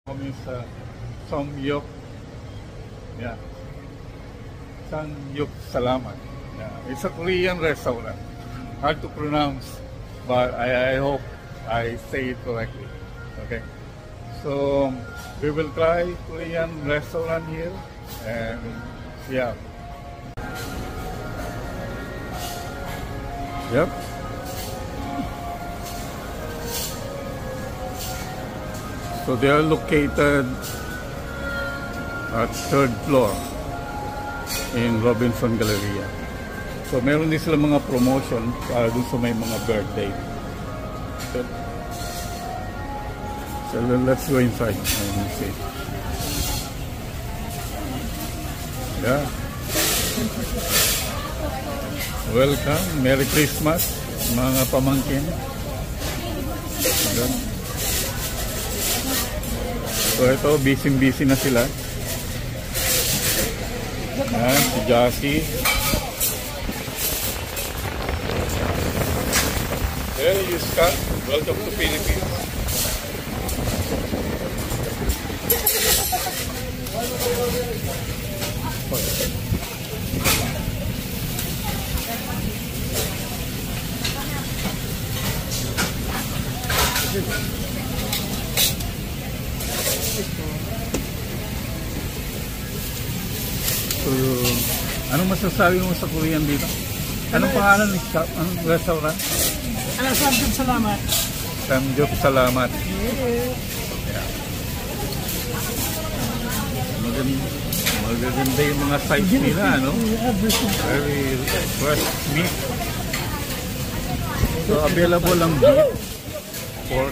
Is Samyuk, yeah, Samyuk Salamat. Yeah. It's a Korean restaurant. Hard to pronounce, but I hope I say it correctly. Okay, so we will try Korean restaurant here, and yeah, yep. So they are located at 3rd floor in Robinson Galleria. So meron din sila mga promotion para dun sa may mga birthday. So let's go inside and see. Yeah. Welcome. Merry Christmas, mga pamangkin. Good. So ito, busy na sila. Ayan, si Jassy. There you Scott. Welcome to Philippines. So, anong masasabi mo sa Korean dito? Anong pangalan ng shop? Anong restaurant? Samyuk Salamat. Samyuk Salamat. Yeah. Magaganda yung mga size nila, no? Very fresh meat. So, available lang beef, pork,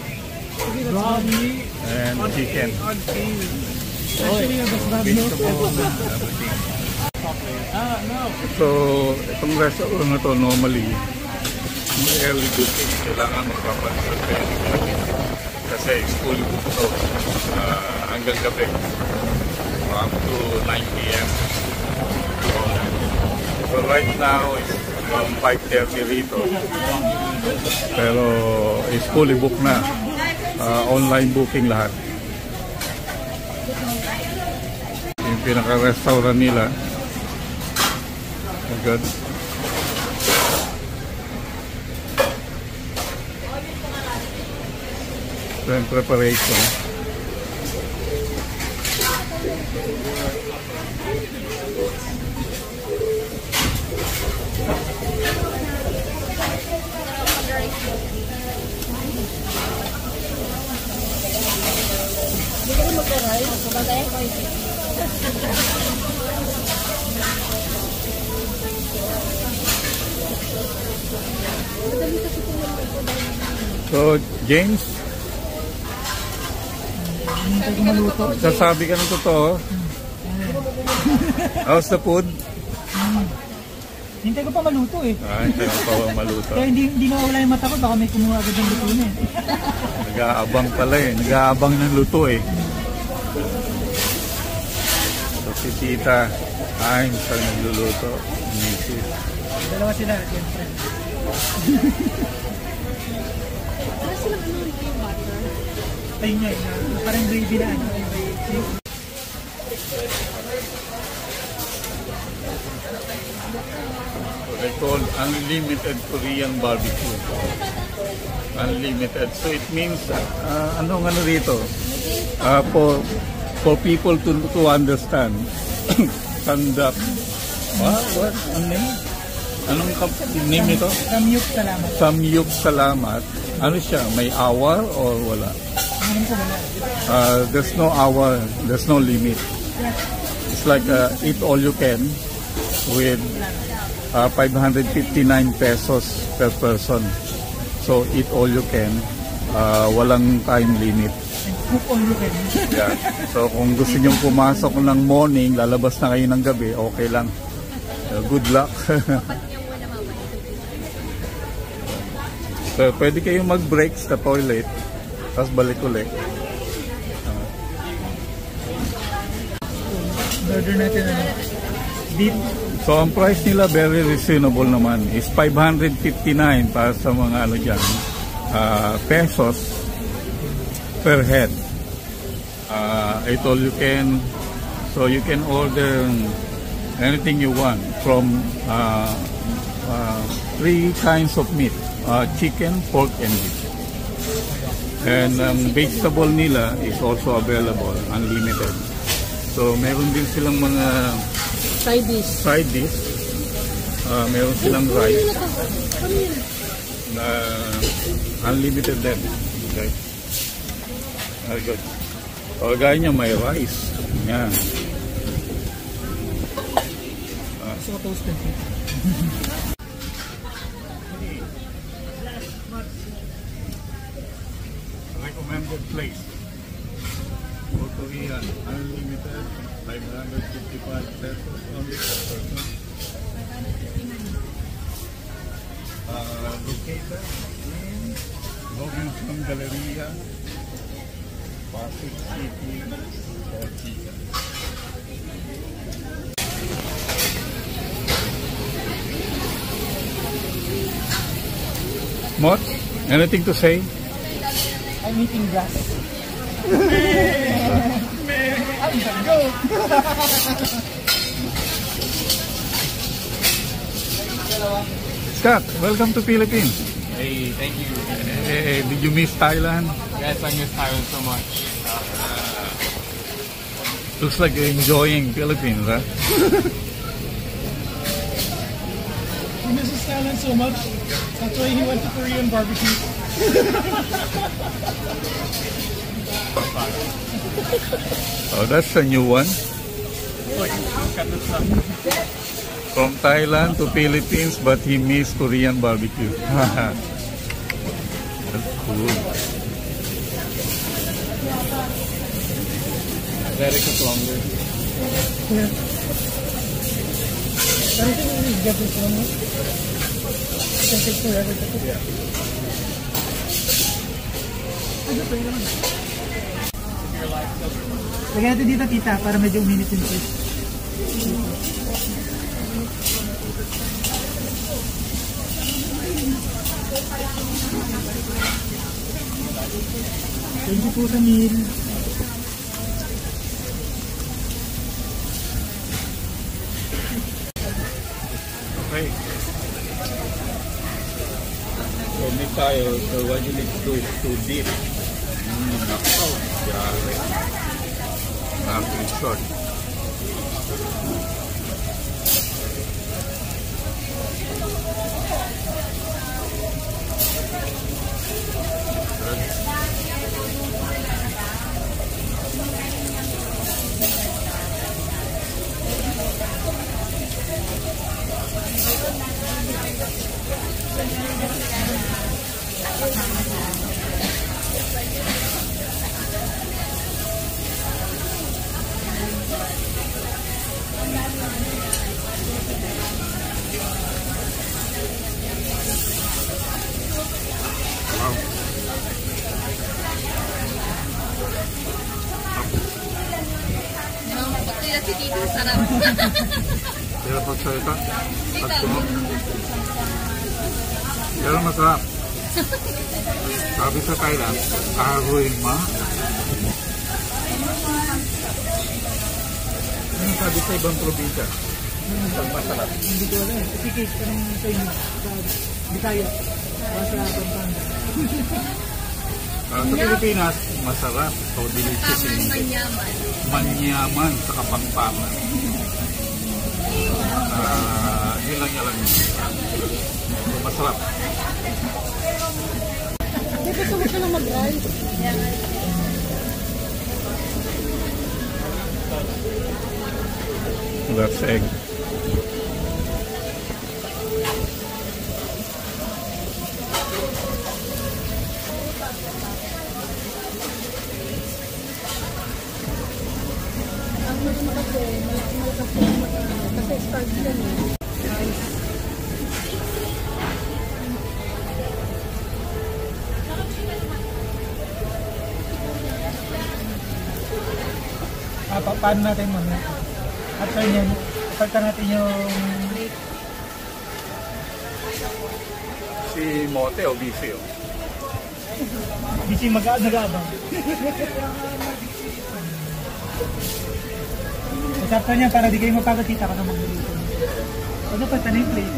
and chicken. Vegetable, everything. So, itong restaurant na to normally early booking, kailangan magpapansin kasi it's fully booked so, hanggang gabi up to 9 p.m. So right now it's from 5:30 rito pero it's fully booked na, online booking lahat. Yung pinaka-restaurant nila. Good. Then preparation. So, James, sasabi ka ng totoo? How's the food? Hintay ko pa maluto eh. Hintay ko pa maluto. Kaya hindi nawawala yung mata ko, baka may kumuha agad ng luto na eh. Nag-aabang pala eh. Nag-aabang ng luto eh. So si Tita, sa nagluluto. Mrs. Dalawa sila, siyempre. Ano silang yung butter? Ayun nga, parang gravy na ano. They call unlimited Korean barbecue. Unlimited. So it means, ano rito? For people to understand. Stand-up. What? Ano name? Anong name nito? Samyuk Salamat. Samyuk Salamat. Ano siya? May hour or wala? There's no hour. There's no limit. It's like eat all you can with 559 pesos per person. So eat all you can. Walang time limit. Cook all you can. Yeah. So kung gusto nyo pumasok ng morning, lalabas na kayo ng gabi, okay lang. Good luck. So, pwede kayong mag-break sa toilet, tapos balik ulit. Order natin ano? Beef. So, ang price nila very reasonable naman. Is 559 para sa mga ano dyan, pesos per head. I told you can, so you can order anything you want from 3 kinds of meat, chicken, pork, and beef. And vegetable nila is also available, unlimited. So meron din silang mga side dish. Meron silang rice na unlimited din. Okay. Very good. O gaya niya may rice. Yan. So toasted. Recommended place. For Korean, unlimited, 555 pesos only per person. Located in Robinson Galleria, Pasig City, Ortigas. Mot, anything to say? I'm eating grass. Scott, welcome to Philippines. Hey, thank you. Hey, did you miss Thailand? Yes, I miss Thailand so much. Looks like you're enjoying Philippines, huh? He misses Thailand so much. That's why he went to Korean barbecue. Oh, that's a new one. From Thailand to Philippines, but he missed Korean barbecue. That's cool. Very good longer. Yeah. But I think we need to get this one. It can take forever to cook. Yeah. Lagyan natin dito, tita, para medyo uminit yung fish. Thank you po sa meal. Okay. So, may tayo. So, what you need to do is to dip. Nakaw. Grabe. Nothing short. Pero pagsalita, pagtunog. Pero masarap. Sabi sa Thailand, aroy ma. Ano sabi sa ibang probinsya? Pag masarap. Hindi ko alam. Tikis ka ng sa inyo. Di kaya. Para sa Pampanga. Sa Pilipinas, masarap. So, delicious in manyaman sa Kapampangan. Yun lang yan lang. So, masarap. Gusto mo siya lang mag-rice. That's egg. Kasi start yan eh. Paano natin mo? After nyan, pagka natin yung... Si Mote o Bici? Bisi nag-aabang. Sakto niya para di kayo mapagod kita ka na magluluto. Ano pa, tanay plate?